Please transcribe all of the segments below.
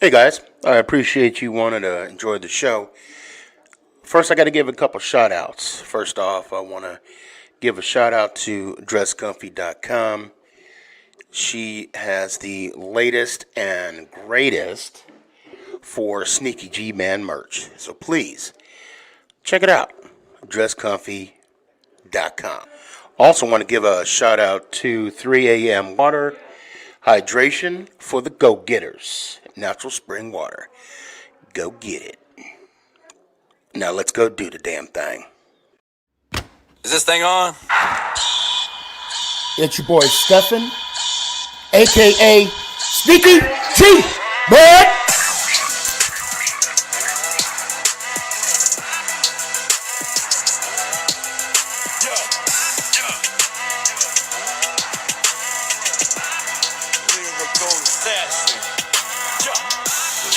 Hey guys, I appreciate you wanting to enjoy the show. First, I got to give a couple shout outs. First off, I want to give a shout out to dresscomfy.com. She has the latest and greatest for sneakygG man merch. So please check it out. Dresscomfy.com. Also, want to give a shout out to 3 a.m. water hydration for the go getters. Natural spring water. Go get it. Now let's go do the damn thing. Is this thing on? It's your boy Stefan, aka sneakygG, bud.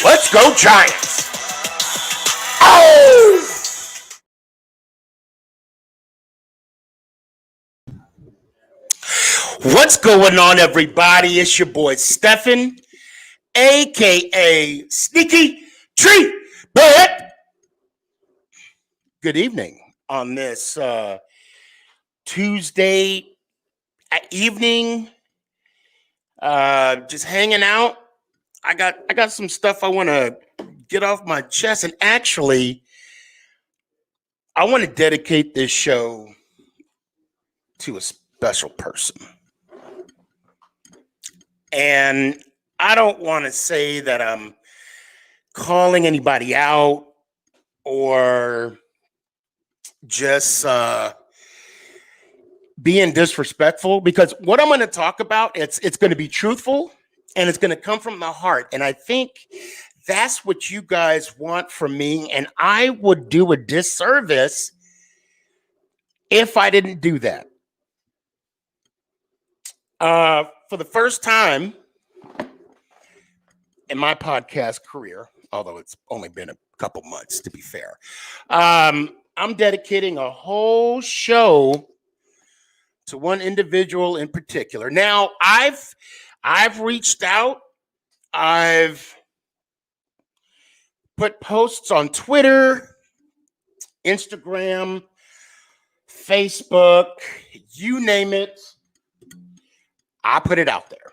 Let's go Giants! Oh! What's going on, everybody? It's your boy Stefan, aka sneakygG, bud. Good evening on this Tuesday evening. Just hanging out. I got some stuff I want to get off my chest, and actually, I want to dedicate this show to a special person. And I don't want to say that I'm calling anybody out or just being disrespectful, because what I'm going to talk about, it's going to be truthful and it's going to come from the heart. And I think that's what you guys want from me. And I would do a disservice if I didn't do that. For the first time in my podcast career, although it's only been a couple months to be fair, I'm dedicating a whole show to one individual in particular. Now, I've reached out. I've put posts on Twitter, Instagram, Facebook, you name it. I put it out there.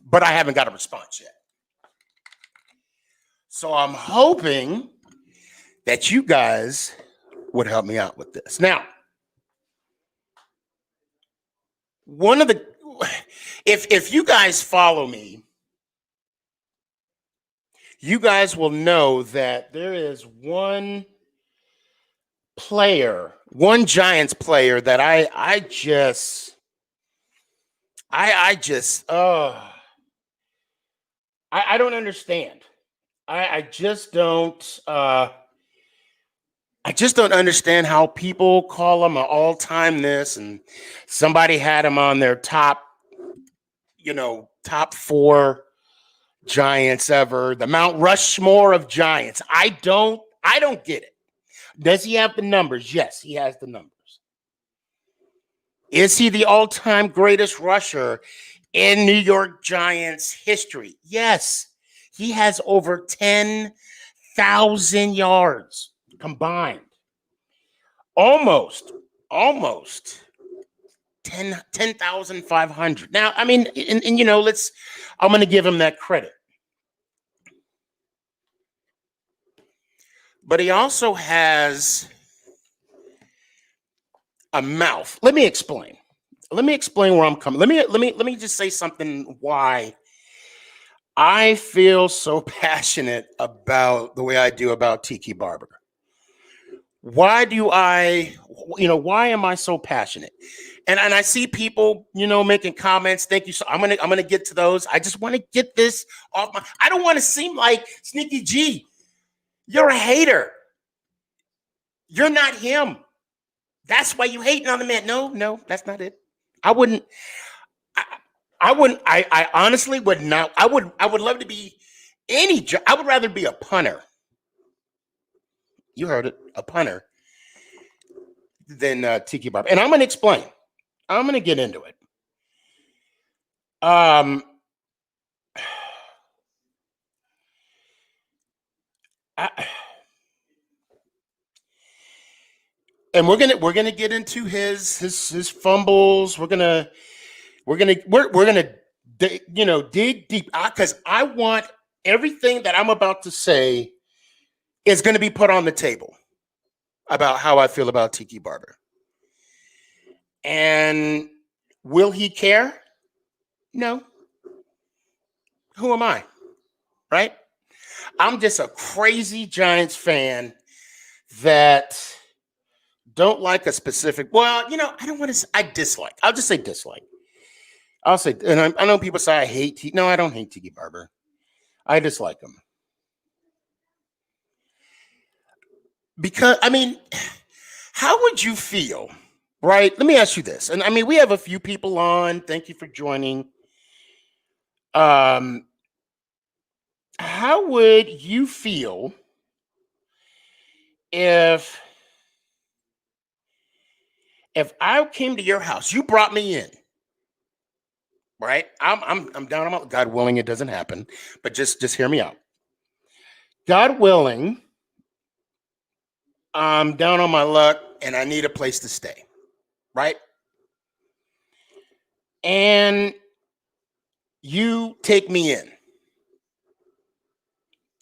But I haven't got a response yet. So I'm hoping that you guys would help me out with this. Now, if you guys follow me, you guys will know that there is one Giants player that I don't understand. I just don't understand how people call him an all-time this, and somebody had him on their top 4 Giants ever, the Mount Rushmore of Giants. I don't get it. Does he have the numbers? Yes, he has the numbers. Is he the all-time greatest rusher in New York Giants history? Yes. He has over 10,000 yards combined. Almost 10,500. Now, I mean, and I'm going to give him that credit. But he also has a mouth. Let me explain where I'm coming. Let me just say something why I feel so passionate about the way I do about Tiki Barber. Why am I so passionate? And I see people, making comments. Thank you. So I'm gonna get to those. I just want to get this off my. I don't want to seem like sneakygG. You're a hater. You're not him. That's why you hating on the man. No, that's not it. I honestly would not. I would love to be I would rather be a punter. You heard it, a punter, than Tiki Barber. And I'm going to explain. I'm going to get into it. And we're gonna get into his fumbles. We're gonna dig deep because I want everything that I'm about to say is going to be put on the table about how I feel about Tiki Barber. And will he care? No. Who am I? Right? I'm just a crazy Giants fan that don't like a specific. Well, I don't want to. I dislike. I'll just say dislike. I'll say, and I know people say I hate. No, I don't hate Tiki Barber. I dislike him because how would you feel? Right? Let me ask you this, and we have a few people on. Thank you for joining. How would you feel if I came to your house, you brought me in, right? I'm down on my, God willing, it doesn't happen, but just hear me out. God willing, I'm down on my luck and I need a place to stay, right? And you take me in.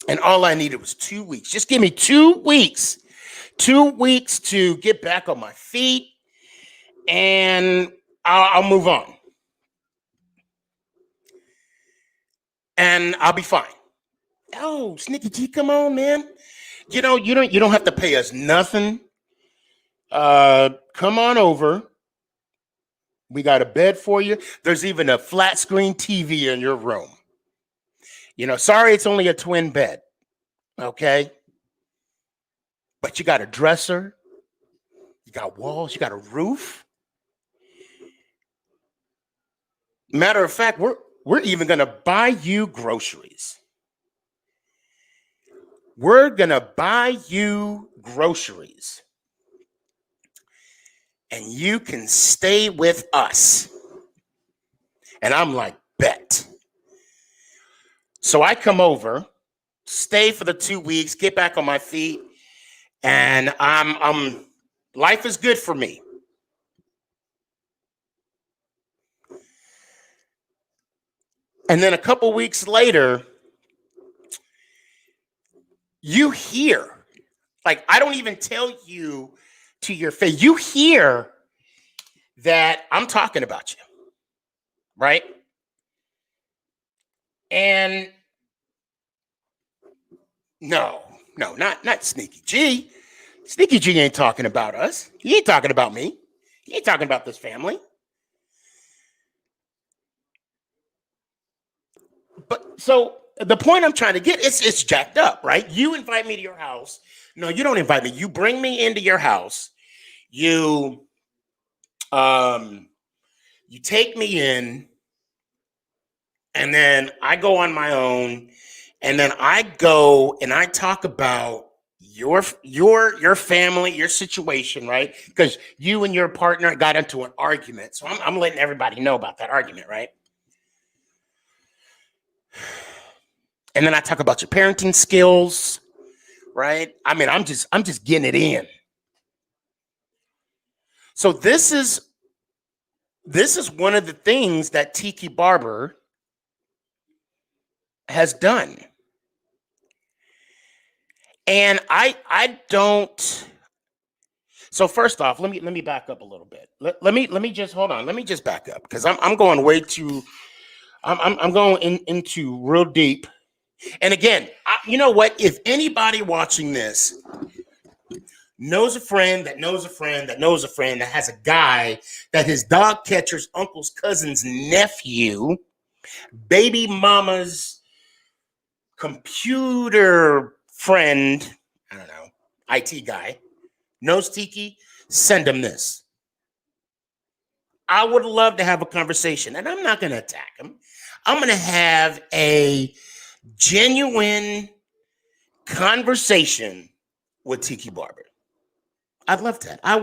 And all I needed was 2 weeks. Just give me 2 weeks. 2 weeks to get back on my feet and I'll move on. And I'll be fine. Oh, sneakygG, come on, man. You don't have to pay us nothing. Come on over. We got a bed for you. There's even a flat screen TV in your room. Sorry, it's only a twin bed. Okay. But you got a dresser. You got walls. You got a roof. Matter of fact, we're even going to buy you groceries. We're going to buy you groceries. And you can stay with us. And I'm like, bet. So I come over, stay for the 2 weeks, get back on my feet, and I'm life is good for me. And then a couple weeks later, you hear, like, I don't even tell you to your face, you hear that I'm talking about you, right? And no, not sneakygG. sneakygG ain't talking about us. He ain't talking about me. He ain't talking about this family. But so the point I'm trying to get is it's jacked up, right? You invite me to your house. No, you don't invite me. You bring me into your house. You take me in, and then I go on my own, and then I go and I talk about your family, your situation, right? Because you and your partner got into an argument. So I'm letting everybody know about that argument, right? And then I talk about your parenting skills, right? I'm just getting it in. So this is one of the things that Tiki Barber has done. And I don't. So first off, let me back up a little bit. Let me just hold on. Let me just back up because I'm going way too. I'm going into real deep. And again, you know what? If anybody watching this knows a friend that knows a friend that knows a friend that has a guy that his dog catcher's uncle's cousin's nephew, baby mama's computer friend, I don't know, IT guy, knows Tiki, send him this. I would love to have a conversation, and I'm not going to attack him. I'm going to have a genuine conversation with Tiki Barber. I'd love that. I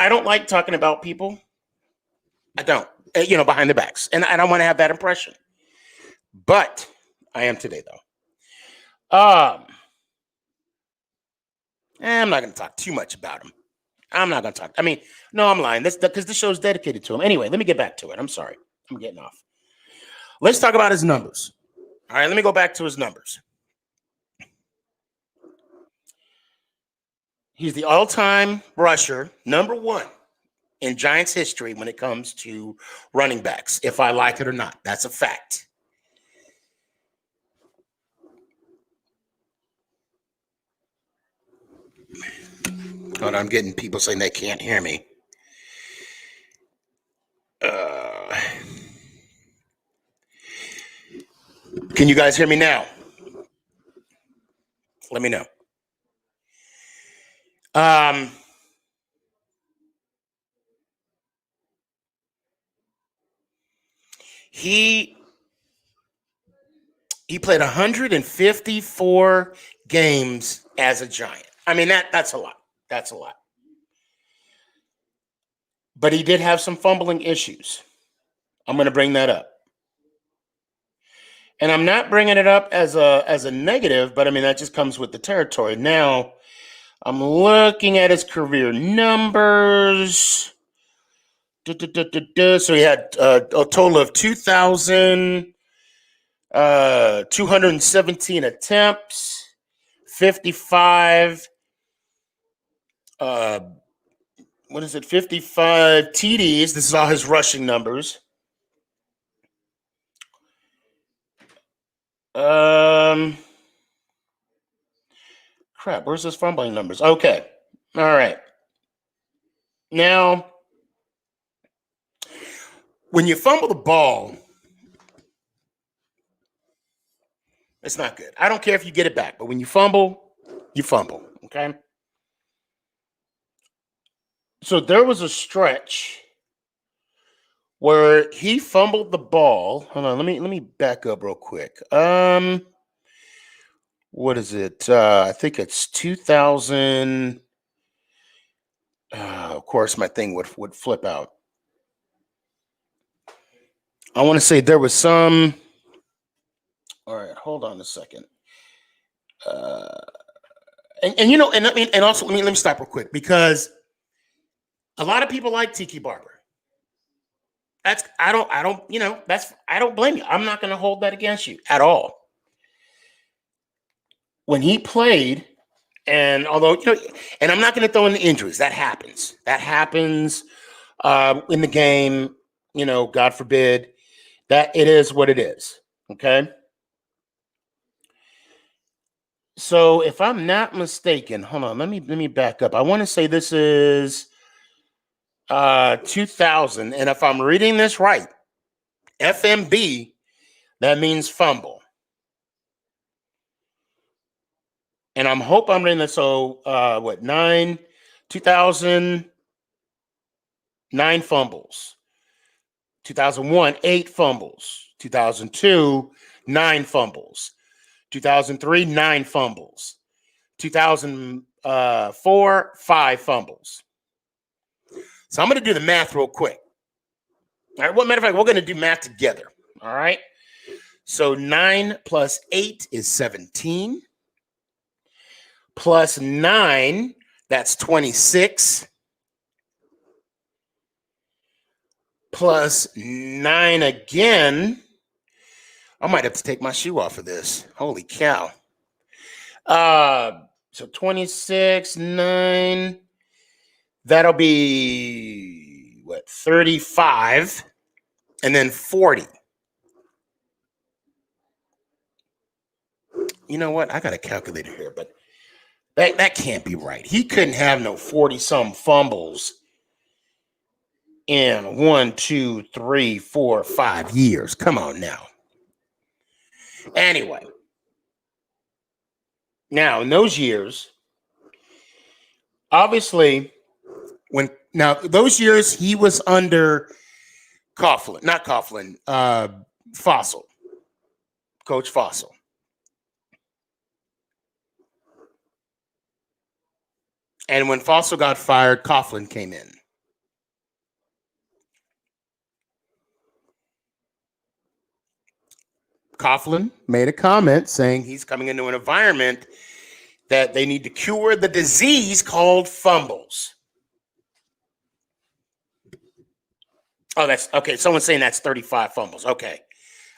don't like talking about people. I don't, behind the backs. And I don't want to have that impression. But I am today, though. Um, I'm not going to talk too much about him. I'm not going to talk. I mean, no, I'm lying. This because this show is dedicated to him. Anyway, let me get back to it. I'm sorry. I'm getting off. Let's talk about his numbers. All right, let me go back to his numbers. He's the all-time rusher, number one in Giants history when it comes to running backs, if I like it or not. That's a fact. Hold on, I'm getting people saying they can't hear me. Can you guys hear me now? Let me know. He played 154 games as a Giant. I mean, that's a lot. That's a lot. But he did have some fumbling issues. I'm going to bring that up. And I'm not bringing it up as a negative, but I mean, that just comes with the territory. Now, I'm looking at his career numbers. So he had a total of 2,217 attempts, 55. 55 TDs. This is all his rushing numbers. Crap, where's his fumbling numbers? Okay. All right. Now, when you fumble the ball, it's not good. I don't care if you get it back, but when you fumble, you fumble. Okay. So there was a stretch where he fumbled the ball. Hold on, let me back up real quick. What is it? I think it's 2000. Of course, my thing would flip out. I want to say there was some. All right, hold on a second. And you know, and I mean, and also let me stop real quick because a lot of people like Tiki Barber. I don't blame you. I'm not going to hold that against you at all. When he played, and although and I'm not going to throw in the injuries. That happens. That happens in the game. God forbid. That it is what it is. Okay. So if I'm not mistaken, hold on, let me back up. I want to say this is 2000, and if I'm reading this right, FMB, that means fumble. And I'm reading this. So 2009 fumbles, 2001 8 fumbles, 2002 9 fumbles, 2003 9 fumbles, 2004 5 fumbles. So I'm going to do the math real quick. All right. Well, matter of fact, we're going to do math together. All right. So 9 plus 8 is 17. Plus 9, that's 26. Plus 9 again. I might have to take my shoe off of this. Holy cow. So 26, 9. That'll be 35. And then 40. You know what? I got a calculator here, but that can't be right. He couldn't have no 40-some fumbles in 1, 2, 3, 4, 5 years. Come on now. Anyway. Now, in those years, obviously, those years he was under Fossil, Coach Fossil. And when Fossil got fired, Coughlin came in. Coughlin made a comment saying he's coming into an environment that they need to cure the disease called fumbles. Oh, that's okay. Someone's saying that's 35 fumbles. Okay.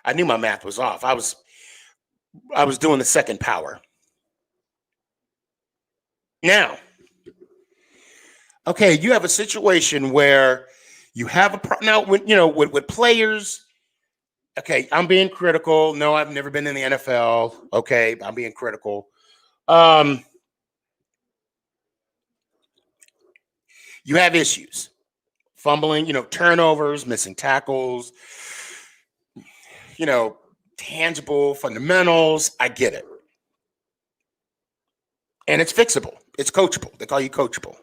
I knew my math was off. I was doing the second power. Now, okay, you have a situation where you have now when with players. Okay, I'm being critical. No, I've never been in the NFL. Okay, I'm being critical. You have issues, fumbling, turnovers, missing tackles, tangible fundamentals. I get it. And it's fixable. It's coachable. They call you coachable.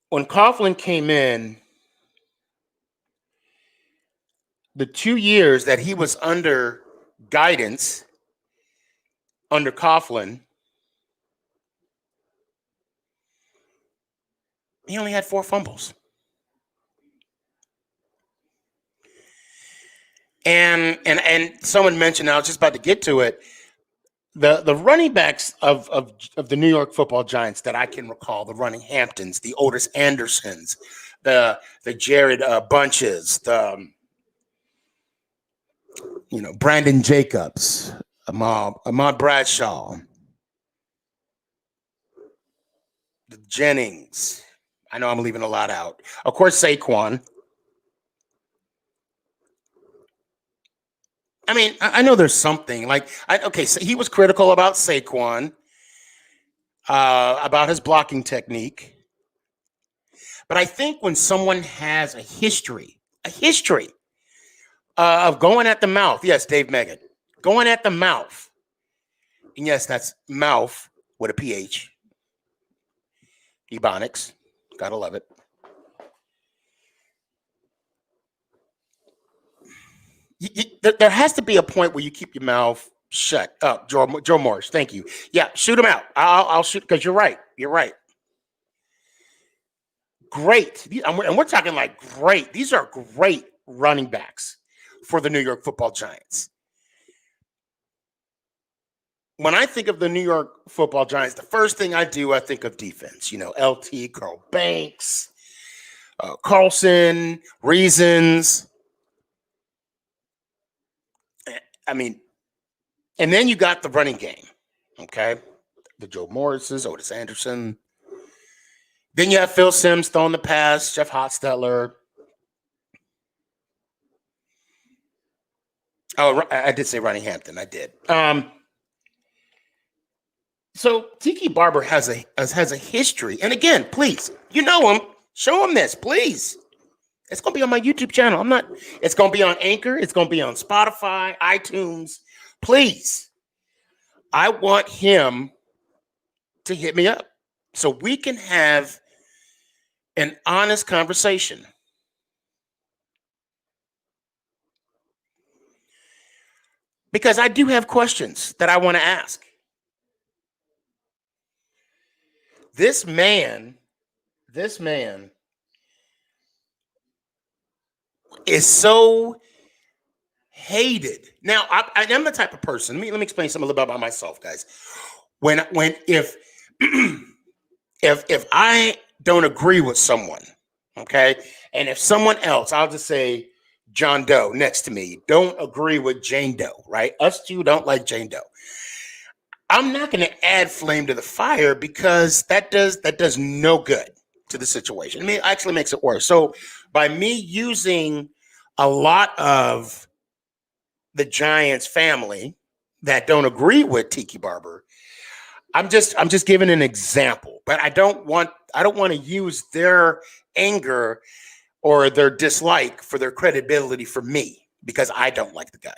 When Coughlin came in, the 2 years that he was under guidance under Coughlin, he only had 4 fumbles. And someone mentioned, I was just about to get to it, the running backs of the New York Football Giants that I can recall, the Running Hamptons, the Otis Andersons, the Jared Bunches, the Brandon Jacobs, Ahmad Bradshaw, the Jennings. I know I'm leaving a lot out. Of course, Saquon. I mean, I know there's something so he was critical about Saquon, about his blocking technique. But I think when someone has a history of going at the mouth, yes, Dave Megan, going at the mouth, and yes, that's mouth with a PH, Ebonics, gotta love it. There has to be a point where you keep your mouth shut. Oh, Joe Morris, thank you. Yeah, shoot him out. I'll shoot because you're right. You're right. Great, and we're talking like great. These are great running backs for the New York Football Giants. When I think of the New York Football Giants, the first thing I think of defense. LT, Carl Banks, Carlson, Reasons. I mean, and then you got the running game, okay? The Joe Morrises, Otis Anderson. Then you have Phil Simms throwing the pass, Jeff Hostetler. Oh, I did say Running Hampton. I did. So Tiki Barber has a history, and again, please, him, show him this, please. It's gonna be on my YouTube channel. It's gonna be on Anchor. It's gonna be on Spotify, iTunes. Please, I want him to hit me up so we can have an honest conversation. Because I do have questions that I want to ask. This man is so hated. Now, I'm the type of person. Let me explain something a little bit about myself, guys. If I don't agree with someone, okay, and if someone else, I'll just say John Doe next to me, don't agree with Jane Doe, right? Us two don't like Jane Doe. I'm not going to add flame to the fire because that does no good to the situation. I mean, it actually makes it worse. So by me using a lot of the Giants family that don't agree with Tiki Barber, I'm just giving an example, but I don't want to use their anger or their dislike for their credibility for me because I don't like the guy.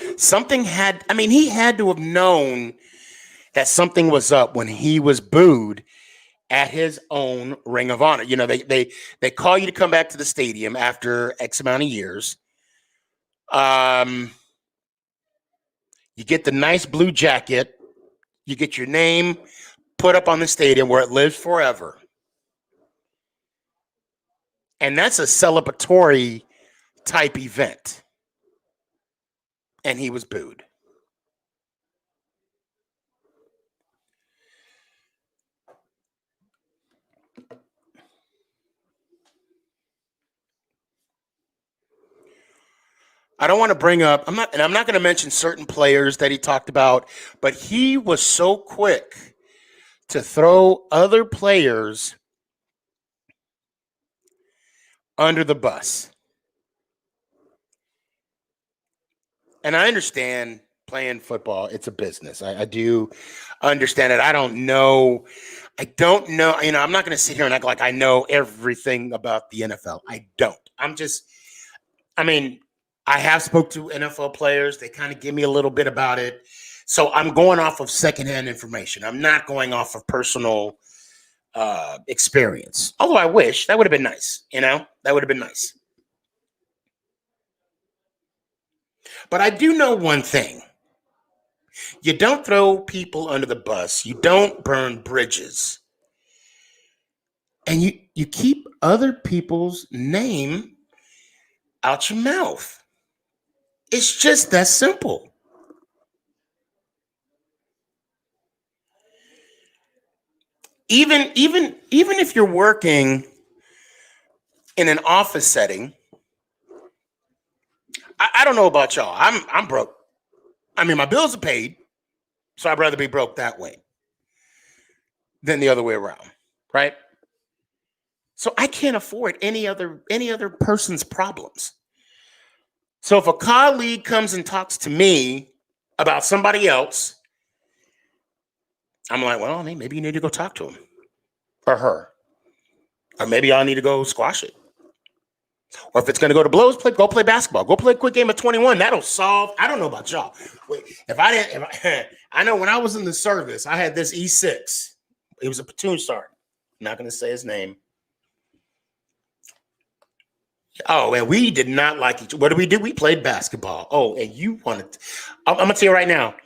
He had to have known that something was up when he was booed at his own Ring of Honor. They call you to come back to the stadium after X amount of years. You get the nice blue jacket. You get your name put up on the stadium where it lives forever. And that's a celebratory type event. And he was booed. I don't want to bring up, I'm not going to mention certain players that he talked about, but he was so quick to throw other players under the bus. And I understand playing football, it's a business. I do understand it. I don't know. I'm not going to sit here and act like I know everything about the NFL. I don't. I have spoke to NFL players. They kind of give me a little bit about it. So I'm going off of secondhand information. I'm not going off of personal experience. Although I wish that would have been nice. That would have been nice. But I do know one thing. You don't throw people under the bus. You don't burn bridges. And you keep other people's name out your mouth. It's just that simple. Even if you're working in an office setting, I don't know about y'all. I'm broke. My bills are paid, so I'd rather be broke that way than the other way around, right? So I can't afford any other person's problems. So if a colleague comes and talks to me about somebody else, I'm like, well, maybe you need to go talk to him or her. Or maybe I need to go squash it. Or if it's going to go to blows, go play basketball. Go play a quick game of 21. That'll solve. I don't know about y'all. Wait, I know when I was in the service, I had this E6. It was a platoon sergeant. I'm not going to say his name. Oh, and we did not like each other. What did we do? We played basketball. Oh, and I'm going to tell you right now,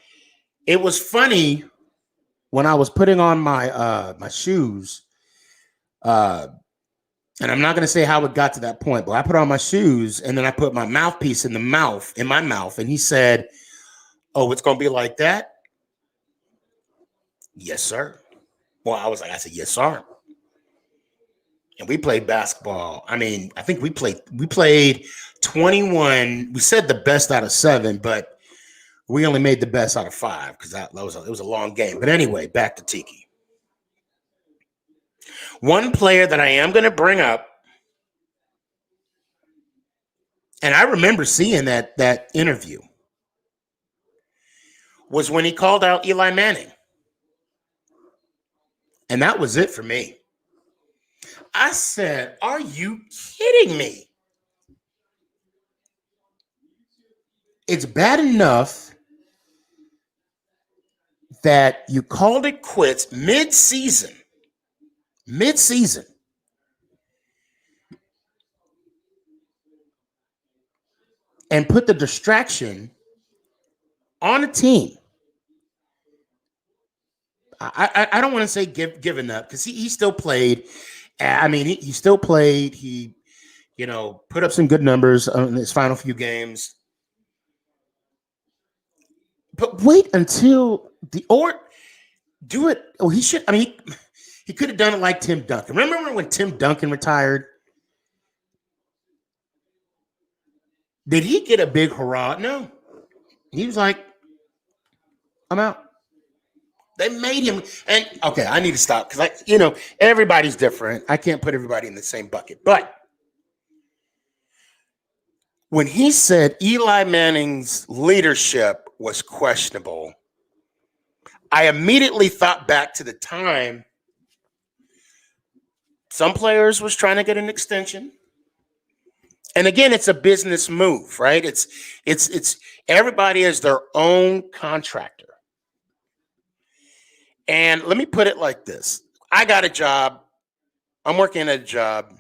it was funny when I was putting on my my shoes, and I'm not going to say how it got to that point, but I put on my shoes and then I put my mouthpiece in my mouth, and he said, "Oh, it's going to be like that?" Yes, sir. Well, I said, yes, sir. And we played basketball. I think we played 21. We said the best out of 7, but we only made the best out of 5 because it was a long game. But anyway, back to Tiki. One player that I am going to bring up, and I remember seeing that interview, was when he called out Eli Manning. And that was it for me. I said, are you kidding me? It's bad enough that you called it quits mid-season, and put the distraction on a team. I don't want to say giving up because he still played. He still played. He, put up some good numbers in his final few games. But wait until do it. Oh, he should. He could have done it like Tim Duncan. Remember when Tim Duncan retired? Did he get a big hurrah? No. He was like, I'm out. They made him. And okay, I need to stop because everybody's different. I can't put everybody in the same bucket. But when he said Eli Manning's leadership was questionable, I immediately thought back to the time some players was trying to get an extension. And again, it's a business move, right? It's everybody has their own contractor. And let me put it like this. I got a job. I'm working at a job.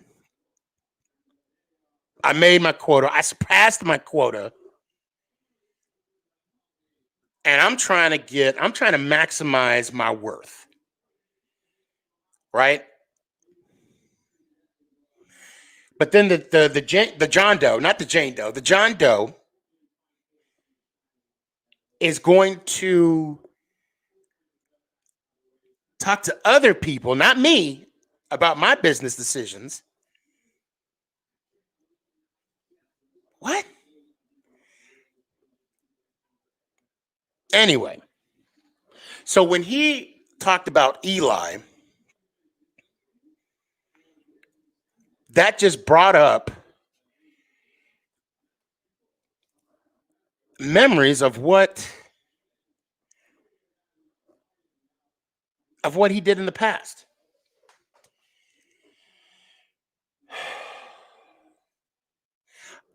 I made my quota. I surpassed my quota. And I'm trying to maximize my worth. Right? But then the John Doe, not the Jane Doe, the John Doe is going to talk to other people, not me, about my business decisions. What? Anyway, so when he talked about Eli, that just brought up memories of what he did in the past.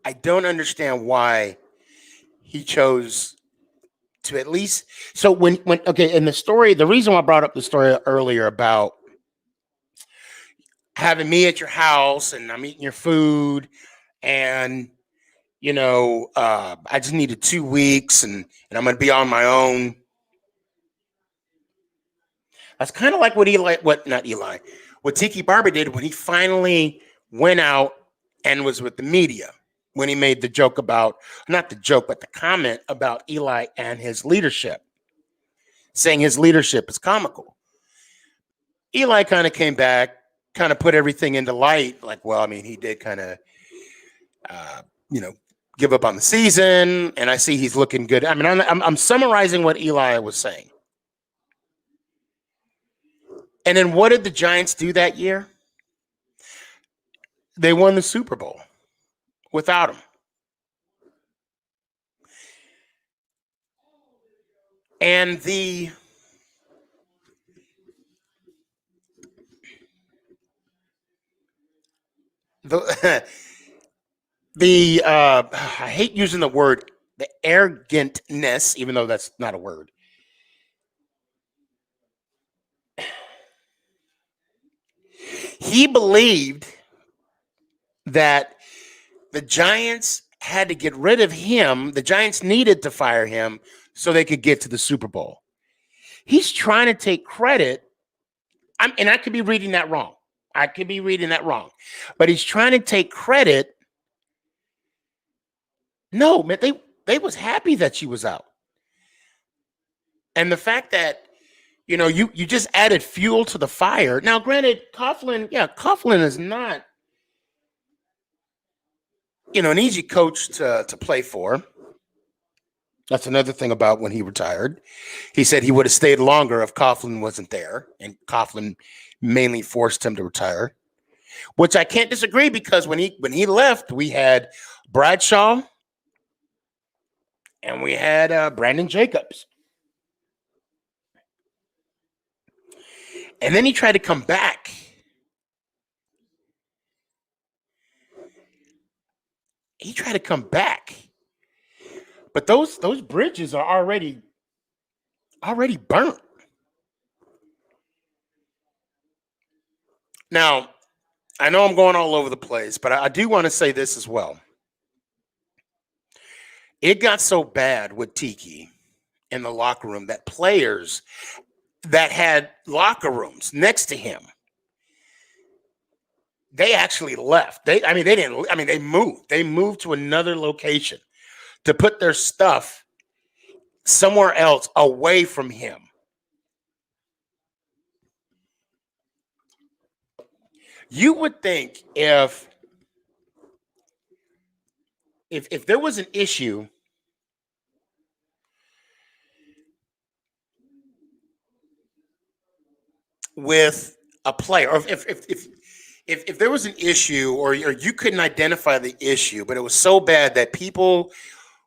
I don't understand why he chose to at least. So when okay, in the story, the reason why I brought up the story earlier about having me at your house and I'm eating your food and I just needed 2 weeks and I'm going to be on my own. That's kind of like what Tiki Barber did when he finally went out and was with the media, when he made the joke about, not the joke, but the comment about Eli and his leadership, saying his leadership is comical. Eli kind of came back, kind of put everything into light, like, well, I mean, he did kind of, give up on the season, and I see he's looking good. I mean, I'm summarizing what Eli was saying. And then what did the Giants do that year? They won the Super Bowl without him. And the I hate using the word, the arrogantness, even though that's not a word. He believed that the Giants had to get rid of him. The Giants needed to fire him so they could get to the Super Bowl. He's trying to take credit. And I could be reading that wrong. But he's trying to take credit. No, man, they was happy that she was out. And the fact that, you just added fuel to the fire. Now, granted, Coughlin is not, an easy coach to play for. That's another thing about when he retired. He said he would have stayed longer if Coughlin wasn't there, and Coughlin mainly forced him to retire, which I can't disagree, because when he left, we had Bradshaw and we had Brandon Jacobs. And then he tried to come back. But those bridges are already burnt. Now, I know I'm going all over the place, but I do want to say this as well. It got so bad with Tiki in the locker room that players that had locker rooms next to him, they actually left. They moved. They moved to another location to put their stuff somewhere else away from him. You would think if there was an issue with a player, or if there was an issue, or you couldn't identify the issue, but it was so bad that people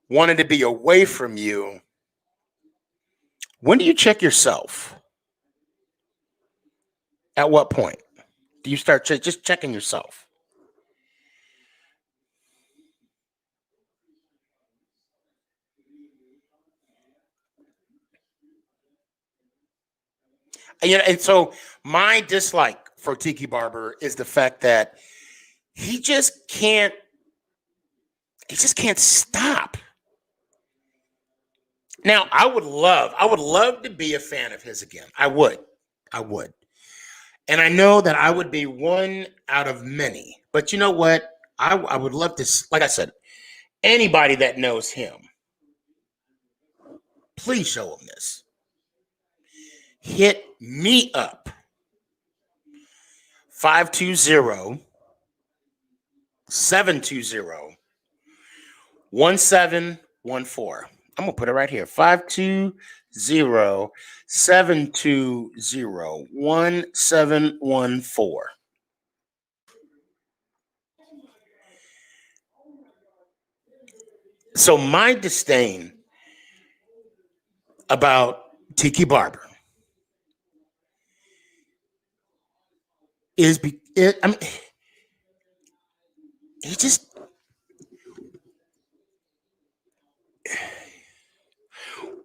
wanted to be away from you, when do you check yourself? At what point do you start just checking yourself? And so my dislike for Tiki Barber is the fact that he just can't stop. Now, I would love to be a fan of his again. I would. And I know that I would be one out of many. But you know what? I would love to, like I said, anybody that knows him, please show him this. Hit me up. 520-720-1714. I'm going to put it right here. 520-720-1714. So my disdain about Tiki Barber is, I mean, he just,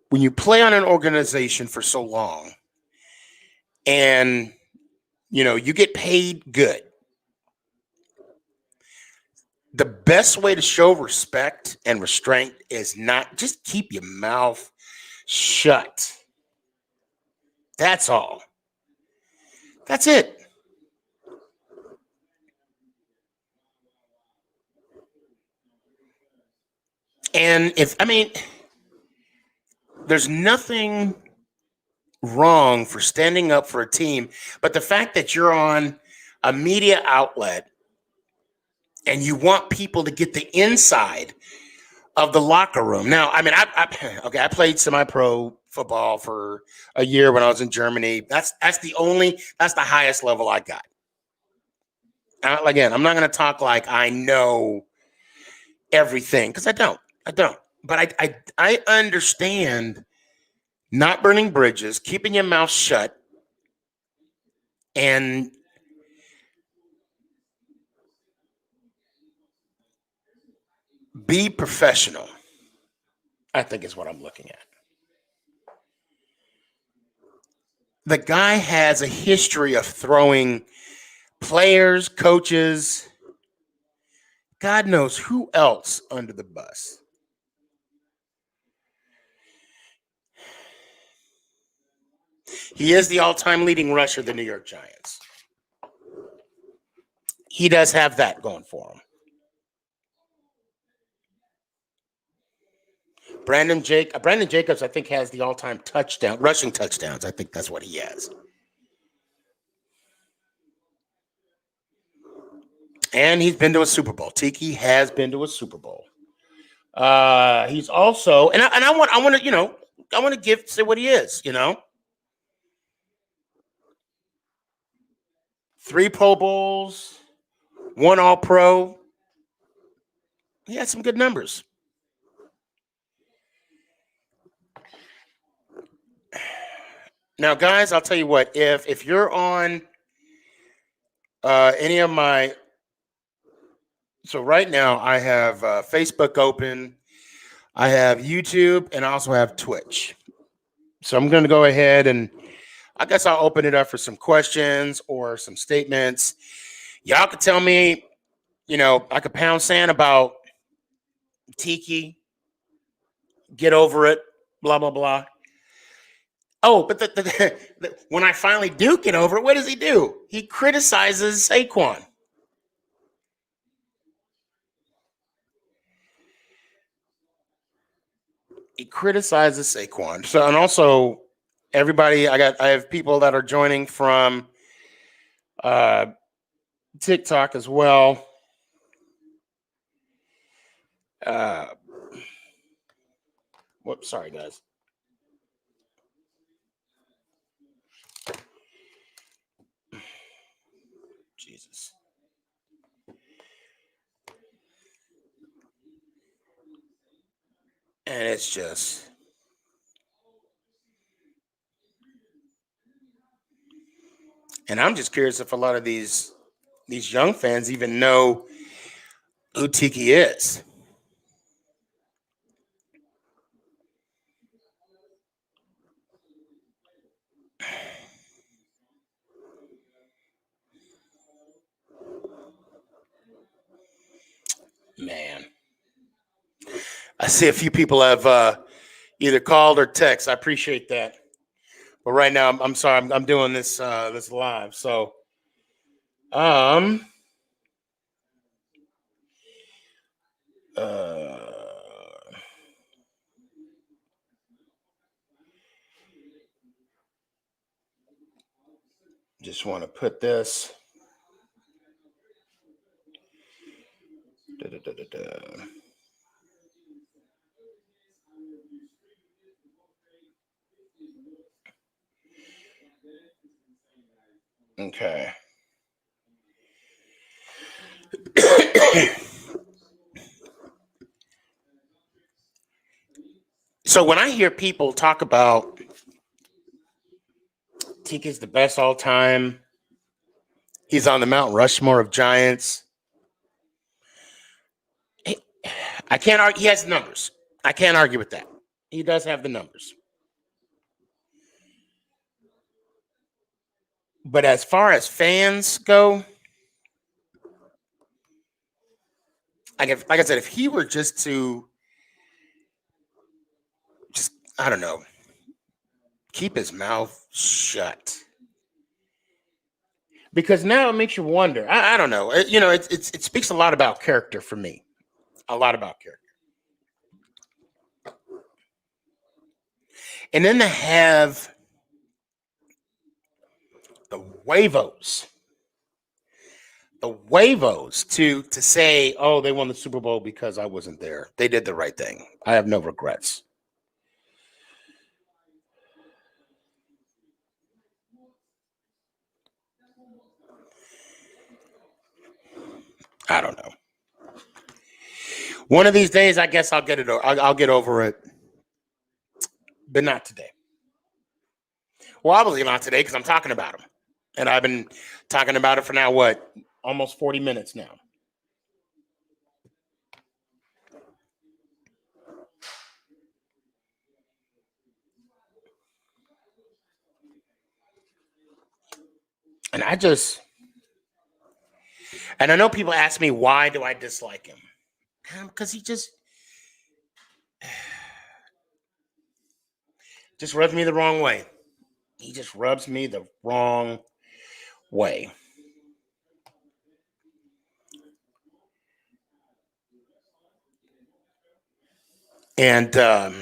when you play on an organization for so long and, you get paid good, the best way to show respect and restraint is not just keep your mouth shut. That's all. That's it. And there's nothing wrong for standing up for a team, but the fact that you're on a media outlet and you want people to get the inside of the locker room. Now, I played semi-pro football for a year when I was in Germany. That's the highest level I got. Again, I'm not going to talk like I know everything because I don't. But I understand not burning bridges, keeping your mouth shut, and be professional, I think is what I'm looking at. The guy has a history of throwing players, coaches, God knows who else under the bus. He is the all-time leading rusher of the New York Giants. He does have that going for him. Brandon Jacobs, I think, has the all-time rushing touchdowns. I think that's what he has. And he's been to a Super Bowl. Tiki has been to a Super Bowl. He's also, and I want to say what he is. 3 Pro Bowls, 1 All-Pro. He had some good numbers. Now, guys, I'll tell you what. If you're on any of my, so right now I have Facebook open, I have YouTube, and I also have Twitch. So I'm going to go ahead and I guess I'll open it up for some questions or some statements. Y'all could tell me, I could pound sand about Tiki, get over it, blah, blah, blah. Oh, but when I finally do get over it, what does he do? He criticizes Saquon. So, and also everybody, I have people that are joining from TikTok as well. Whoops, sorry guys. Jesus. And it's just, and I'm just curious if a lot of these young fans even know who Tiki is. Man, I see a few people have either called or text. I appreciate that, but right now I'm sorry. I'm doing this live. So, Just want to put this. Okay. So when I hear people talk about Tiki's the best all time, he's on the Mount Rushmore of Giants. I can't argue. He has the numbers. I can't argue with that. He does have the numbers. But as far as fans go, like I said, if he were just to I don't know, keep his mouth shut. Because now it makes you wonder. I don't know. It speaks a lot about character for me. A lot about character. And then to have the huevos to say, oh, they won the Super Bowl because I wasn't there. They did the right thing. I have no regrets. I don't know. One of these days, I guess I'll get it. I'll get over it, but not today. Well, obviously not today because I'm talking about him, and I've been talking about it for now. What? Almost 40 minutes now. And I know people ask me, why do I dislike him? Because he just rubs me the wrong way. He just rubs me the wrong way. And how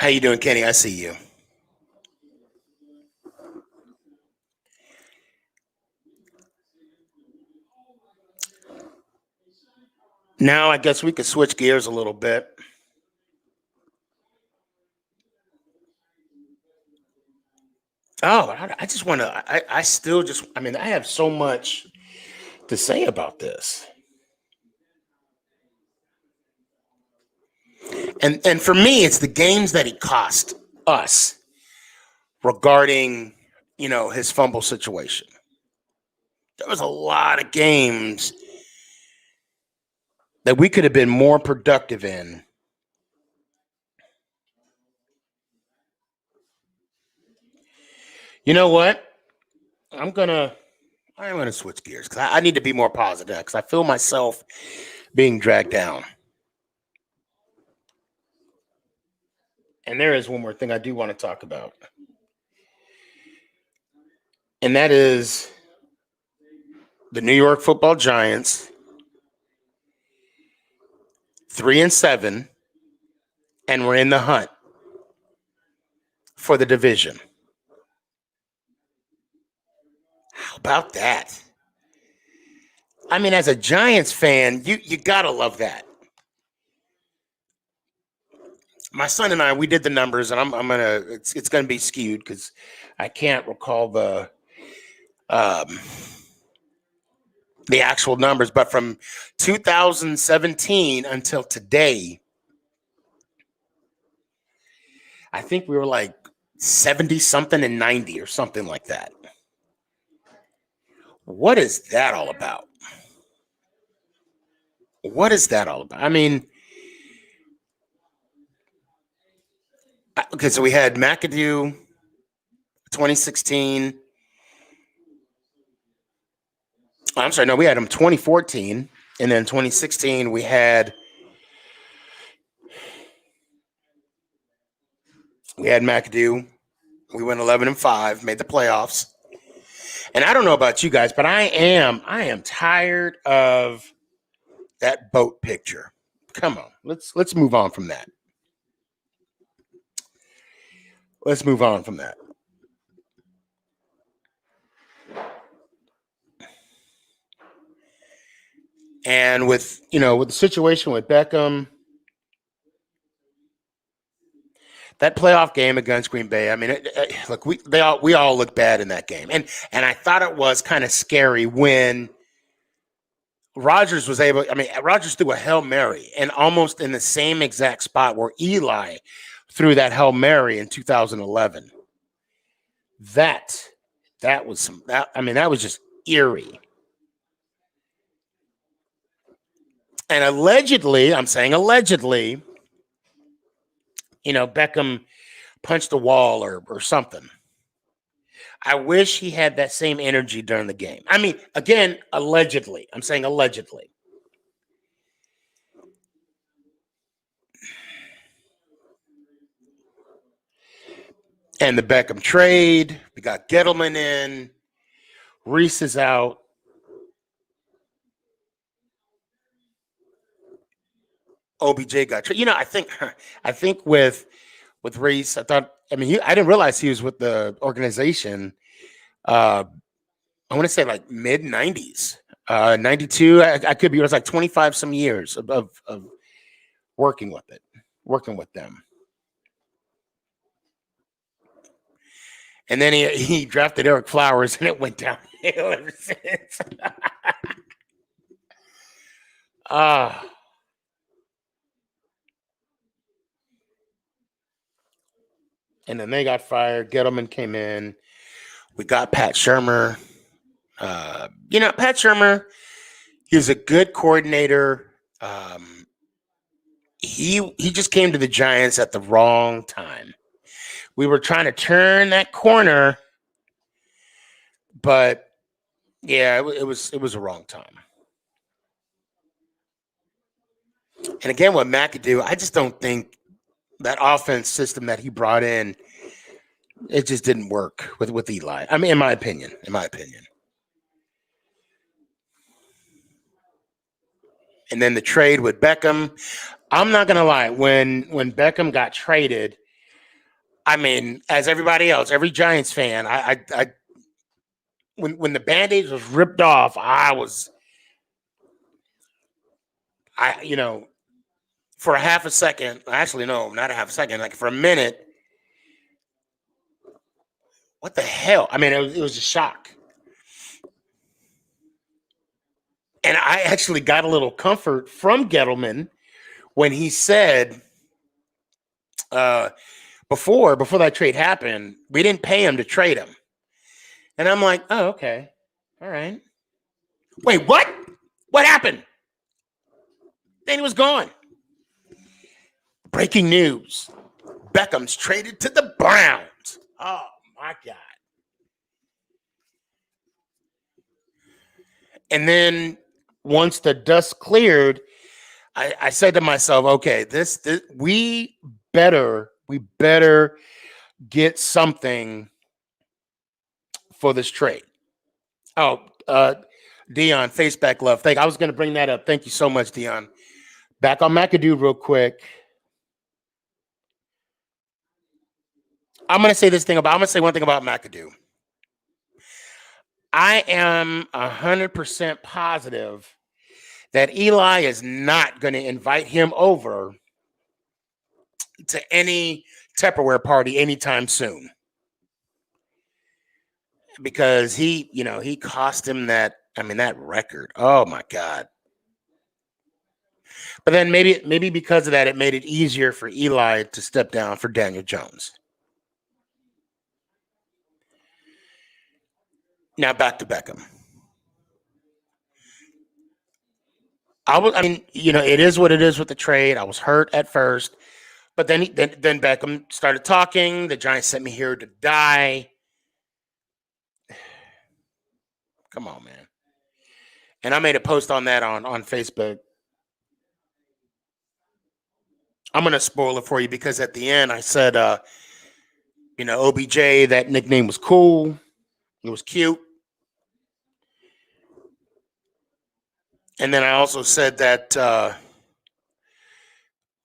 you doing, Kenny? I see you. Now I guess we could switch gears a little bit. Oh, I just want to. I still just. I mean, I have so much to say about this. And for me, it's the games that he cost us regarding, his fumble situation. There was a lot of games that we could have been more productive in. You know what? I'm gonna switch gears because I need to be more positive because I feel myself being dragged down. And there is one more thing I do want to talk about. And that is the New York Football Giants, 3-7, and we're in the hunt for the division. How about that? I mean, as a Giants fan, you gotta love that. My son and I, we did the numbers, and I'm gonna. It's gonna be skewed because I can't recall the actual numbers, but from 2017 until today, I think we were like 70 something and 90 or something like that. What is that all about? What is that all about? I mean, okay, so we had McAdoo, 2016. I'm sorry, no, we had him 2014, and then 2016 we had McAdoo. We went 11-5, made the playoffs, And I don't know about you guys, but I am tired of that boat picture. Come on, let's move on from that. Let's move on from that. And with with the situation with Beckham, that playoff game against Green Bay. I mean, look, we all look bad in that game, and I thought it was kind of scary when Rodgers was able. I mean, Rodgers threw a Hail Mary, and almost in the same exact spot where Eli threw that Hail Mary in 2011. That was some. That was just eerie. And allegedly, I'm saying allegedly, Beckham punched a wall or something. I wish he had that same energy during the game. I mean, again, allegedly. I'm saying allegedly. And the Beckham trade, we got Gettleman in, Reese is out. OBJ got traded. I think with Reese, I didn't realize he was with the organization. I want to say like mid 90s, 92. I could be. It was like 25 some years of working with them. And then he drafted Eric Flowers, and it went downhill ever since. And then they got fired. Gettleman came in. We got Pat Shurmur. Pat Shurmur, he was a good coordinator. He just came to the Giants at the wrong time. We were trying to turn that corner, but yeah, it was a wrong time. And again, with McAdoo, I just don't think that offense system that he brought in, it just didn't work with Eli. I mean, in my opinion. And then the trade with Beckham, I'm not gonna lie. When Beckham got traded, I mean, as everybody else, every Giants fan, when the Band-Aid was ripped off, for a half a second, actually, no, not a half a second, like for a minute, what the hell? I mean, it was a shock. And I actually got a little comfort from Gettleman when he said, before that trade happened, we didn't pay him to trade him. And I'm like, oh, okay. All right. Wait, what? What happened? Then he was gone. Breaking news. Beckham's traded to the Browns. Oh, my God. And then once the dust cleared, I said to myself, okay, this we better get something for this trade. Oh, Dion, face back love. I was going to bring that up. Thank you so much, Dion. Back on McAdoo real quick. I'm going to say one thing about McAdoo. I am 100% positive that Eli is not going to invite him over to any Tupperware party anytime soon. Because he cost him that record. Oh my God. But then maybe because of that, it made it easier for Eli to step down for Daniel Jones. Now back to Beckham. It is what it is with the trade. I was hurt at first, but then Beckham started talking. The Giants sent me here to die. Come on, man. And I made a post on that on Facebook. I'm going to spoil it for you because at the end I said, OBJ, that nickname was cool. It was cute. And then I also said that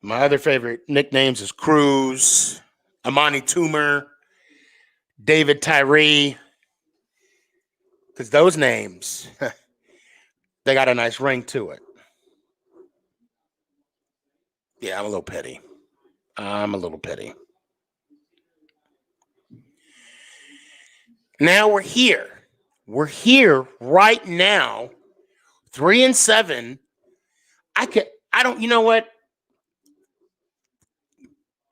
my other favorite nicknames is Cruz, Amani Toomer, David Tyree, because those names, they got a nice ring to it. Yeah, I'm a little petty. Now we're here. We're here right now, 3-7. You know what?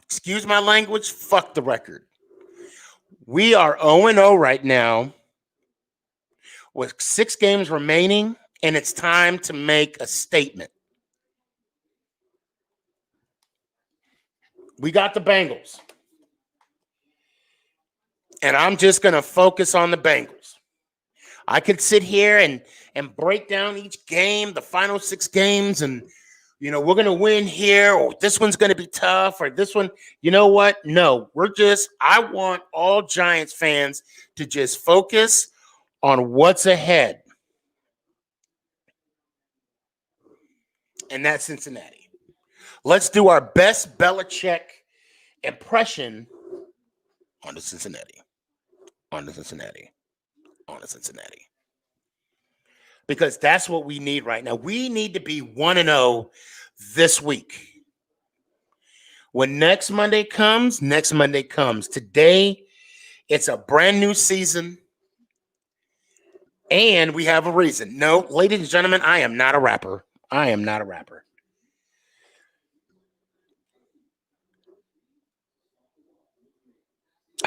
Excuse my language. Fuck the record. We are 0-0 right now with 6 games remaining, and it's time to make a statement. We got the Bengals. And I'm just going to focus on the Bengals. I could sit here and break down each game, the final 6 games, and, we're going to win here, or this one's going to be tough, or this one. You know what? No, I want all Giants fans to just focus on what's ahead. And that's Cincinnati. Let's do our best Belichick impression on the Cincinnati. Because that's what we need right now. We need to be 1-0 this week. When next Monday comes. Today, it's a brand new season. And we have a reason. No, ladies and gentlemen, I am not a rapper. I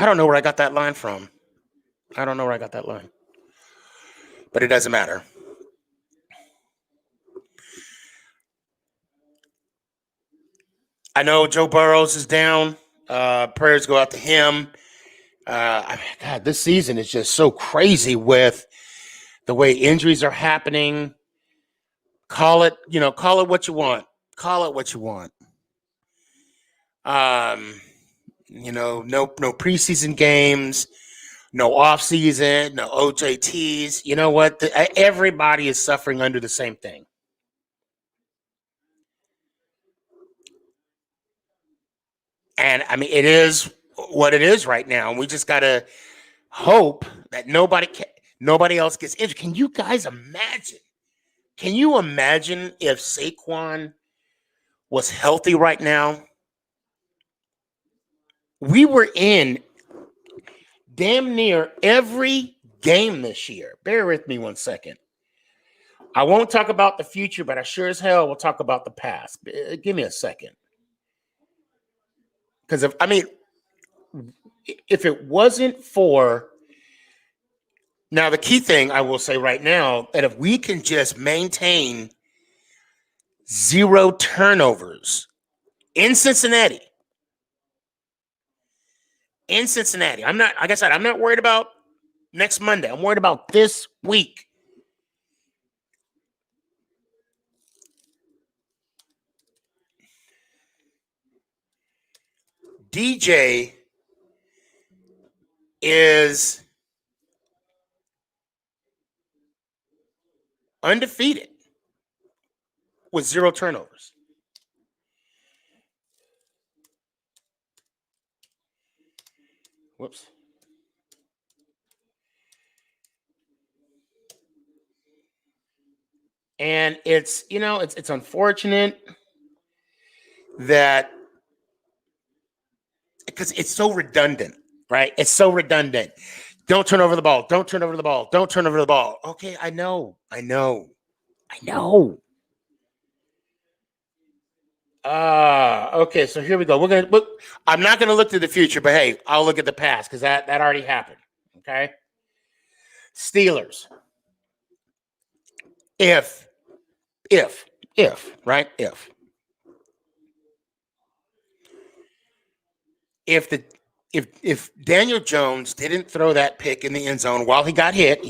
don't know where I got that line from. But it doesn't matter. I know Joe Burrows is down. Prayers go out to him. God, this season is just so crazy with the way injuries are happening. Call it what you want. No preseason games, no offseason, no OJTs. You know what? Everybody is suffering under the same thing. And I mean, it is what it is right now. And we just got to hope that nobody else gets injured. Can you guys imagine? Can you imagine if Saquon was healthy right now? We were in damn near every game this year. Bear with me one second. I won't talk about the future, but I sure as hell will talk about the past. Give me a second. Because if it wasn't for... Now, the key thing I will say right now, that if we can just maintain 0 turnovers in Cincinnati, I'm not, like I said, I'm not worried about next Monday. I'm worried about this week. DJ is undefeated with 0 turnovers. Whoops. And it's unfortunate that, because it's so redundant, right? It's so redundant. Don't turn over the ball. Okay, I know. Okay, so here we go. I'm not gonna look to the future, but hey, I'll look at the past because that already happened. Okay. Steelers. If Daniel Jones didn't throw that pick in the end zone while he got hit,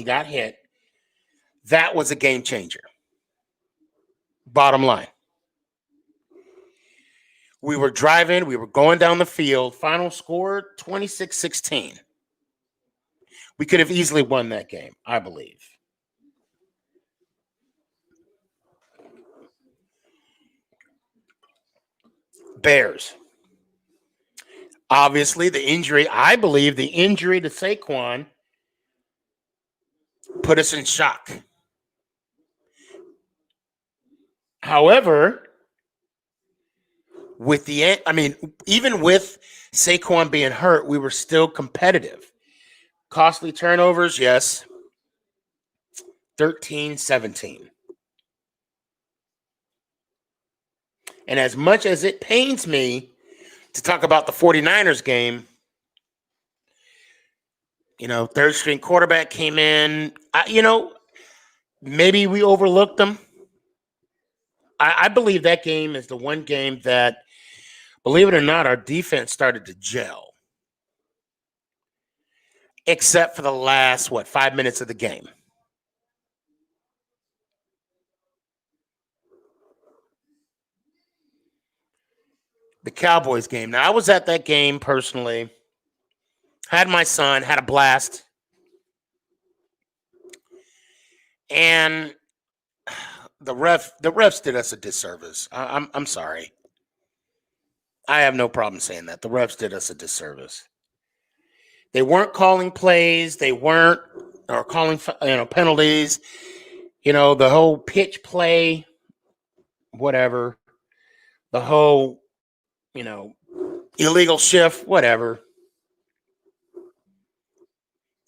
that was a game changer. Bottom line. We were driving, we were going down the field, final score 26-16. We could have easily won that game, I believe. Bears. Obviously, I believe the injury to Saquon put us in shock. However, even with Saquon being hurt, we were still competitive. Costly turnovers, yes. 13-17. And as much as it pains me to talk about the 49ers game, third string quarterback came in. Maybe we overlooked them. I believe that game is the one game that, believe it or not, our defense started to gel. Except for the last, 5 minutes of the game. The Cowboys game. Now, I was at that game personally. Had my son, had a blast. And the refs did us a disservice. I'm sorry. I have no problem saying that. The refs did us a disservice. They weren't calling plays. They weren't calling penalties. The whole pitch play, whatever. The whole, illegal shift, whatever.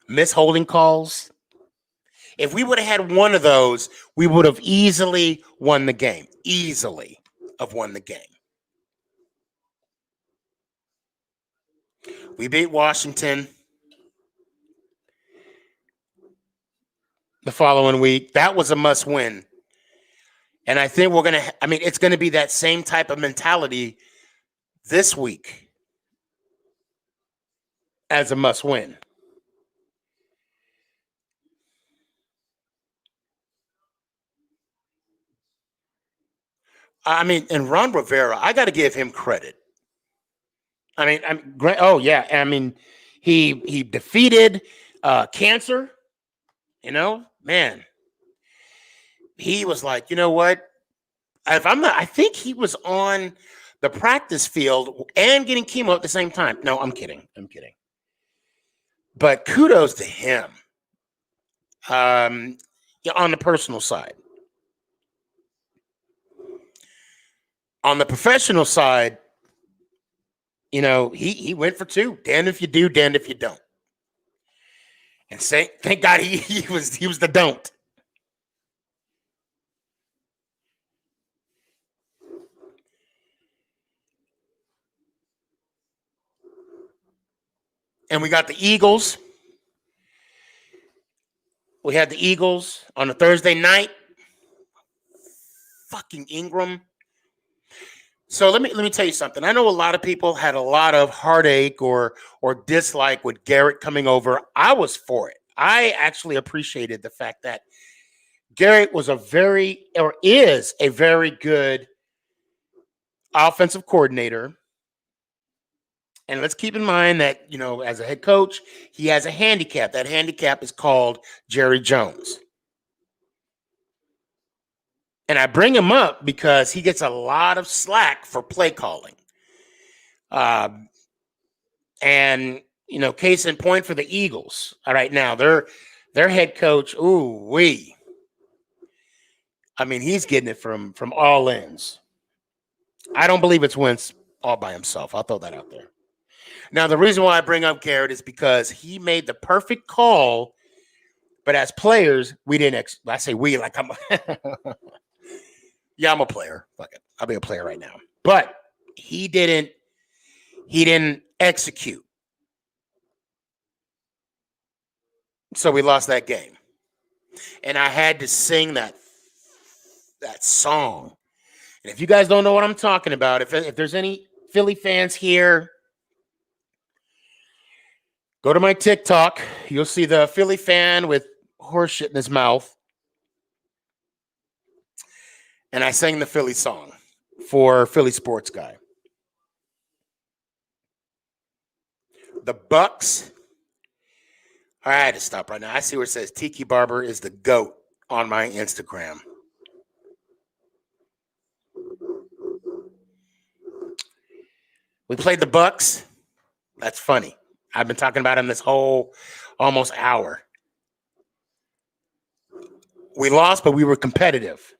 Misholding calls. If we would have had one of those, we would have easily won the game. Easily have won the game. We beat Washington the following week. That was a must win. And I think it's going to be that same type of mentality this week as a must win. And Ron Rivera, I got to give him credit. He defeated cancer. Man, he was like, you know what? I think he was on the practice field and getting chemo at the same time. No, I'm kidding. But kudos to him. On the personal side. On the professional side, he went for two. Damned if you do, damned if you don't. And thank God he was the don't. And we got the Eagles. We had the Eagles on a Thursday night. Fucking Ingram. So let me tell you something. I know a lot of people had a lot of heartache or dislike with Garrett coming over. I was for it. I actually appreciated the fact that Garrett is a very good offensive coordinator. And let's keep in mind that, as a head coach, he has a handicap. That handicap is called Jerry Jones. And I bring him up because he gets a lot of slack for play calling. And, case in point for the Eagles. All right, now their head coach, he's getting it from all ends. I don't believe it's Wentz all by himself. I'll throw that out there. Now, the reason why I bring up Garrett is because he made the perfect call, but as players, we didn't. I say we like I'm. Yeah, I'm a player. Fuck it, I'll be a player right now. But he didn't execute, so we lost that game. And I had to sing that song. And if you guys don't know what I'm talking about, if there's any Philly fans here, go to my TikTok. You'll see the Philly fan with horse shit in his mouth. And I sang the Philly song for Philly Sports Guy. The Bucks. I had to stop right now. I see where it says Tiki Barber is the GOAT on my Instagram. We played the Bucks. That's funny. I've been talking about him this whole almost hour. We lost, but we were competitive.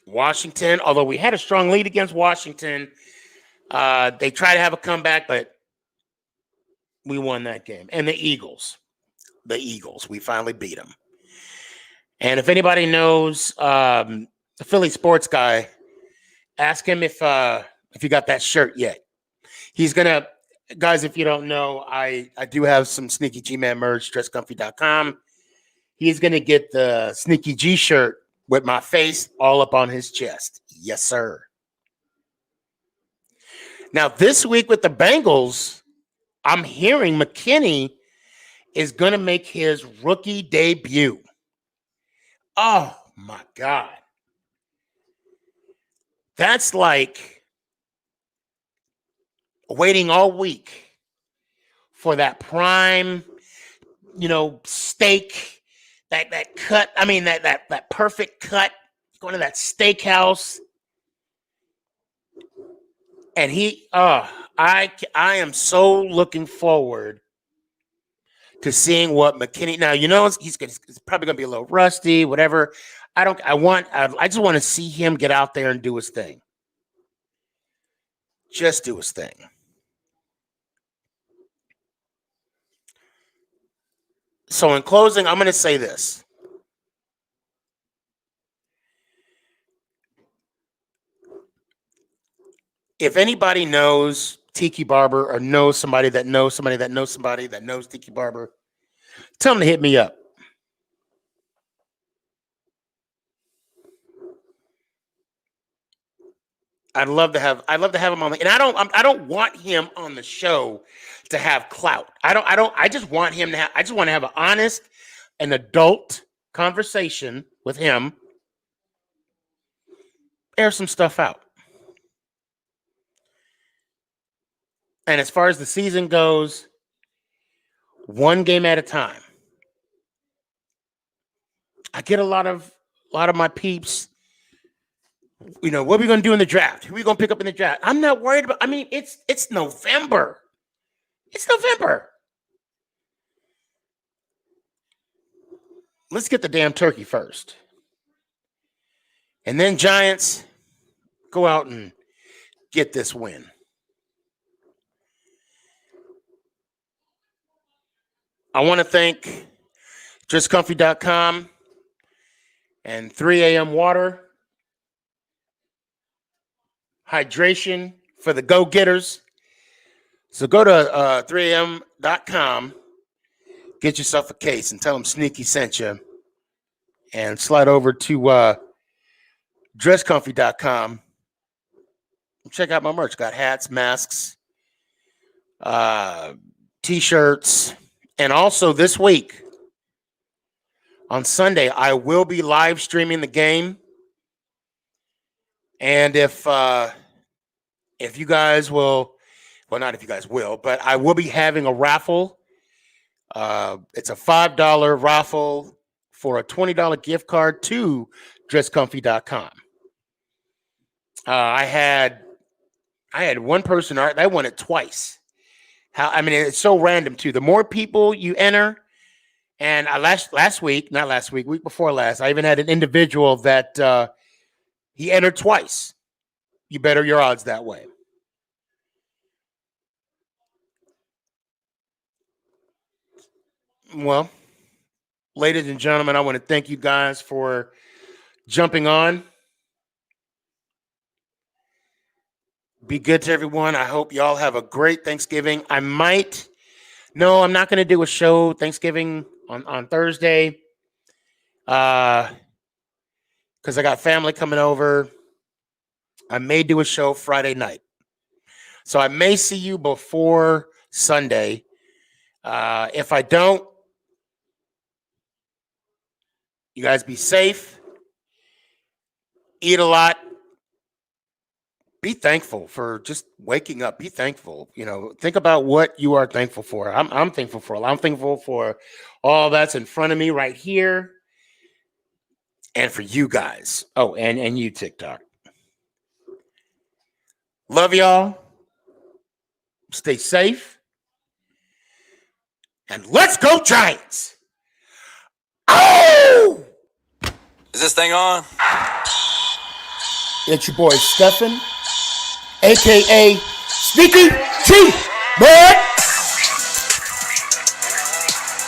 Washington, although we had a strong lead against Washington, they tried to have a comeback, but we won that game. And the Eagles, we finally beat them. And if anybody knows the Philly sports guy, ask him if you got that shirt yet. He's gonna, guys. If you don't know, I do have some Sneaky G Man merch, dresscomfy.com. He's gonna get the Sneaky G shirt with my face all up on his chest. Yes, sir. Now, this week with the Bengals, I'm hearing McKinney is going to make his rookie debut. Oh, my God. That's like waiting all week for that prime, steak, that cut. I mean, that perfect cut, going to that steakhouse. And I am so looking forward to seeing what McKinney. Now, he's probably going to be a little rusty, whatever. I just want to see him get out there and do his thing. Just do his thing. So in closing, I'm going to say this. If anybody knows Tiki Barber or knows somebody that knows somebody that knows somebody that knows Tiki Barber, tell them to hit me up. I'd love to have him on, and I don't want him on the show to have clout. I just want him to have an honest and adult conversation with him. Air some stuff out. And as far as the season goes, one game at a time. I get a lot of my peeps. What are we going to do in the draft? Who are we going to pick up in the draft? I'm not worried about. I mean, it's November. It's November. Let's get the damn turkey first. And then Giants, go out and get this win. I want to thank dresscomfy.com and 3 a.m. water. Hydration for the go-getters. So go to 3am.com, get yourself a case, and tell them Sneaky sent you. And slide over to dresscomfy.com. Check out my merch. Got hats, masks, T-shirts. And also this week, on Sunday, I will be live streaming the game. And if you guys will, well, not if you guys will, but I will be having a raffle. It's a $5 raffle for a $20 gift card to dresscomfy.com. I had one person, they won it twice. It's so random too. The more people you enter, and week before last, I even had an individual that he entered twice. You better your odds that way. Well, ladies and gentlemen, I want to thank you guys for jumping on. Be good to everyone. I hope y'all have a great Thanksgiving. I'm not going to do a show Thanksgiving on Thursday because I got family coming over. I may do a show Friday night. So I may see you before Sunday. If I don't, you guys be safe. Eat a lot. Be thankful for just waking up. Be thankful. Think about what you are thankful for. I'm thankful for. I'm thankful for all that's in front of me right here, and for you guys. Oh, and you, TikTok. Love y'all. Stay safe. And let's go Giants. Oh! Is this thing on? It's your boy Stefan, a.k.a. sneakygG. Bud.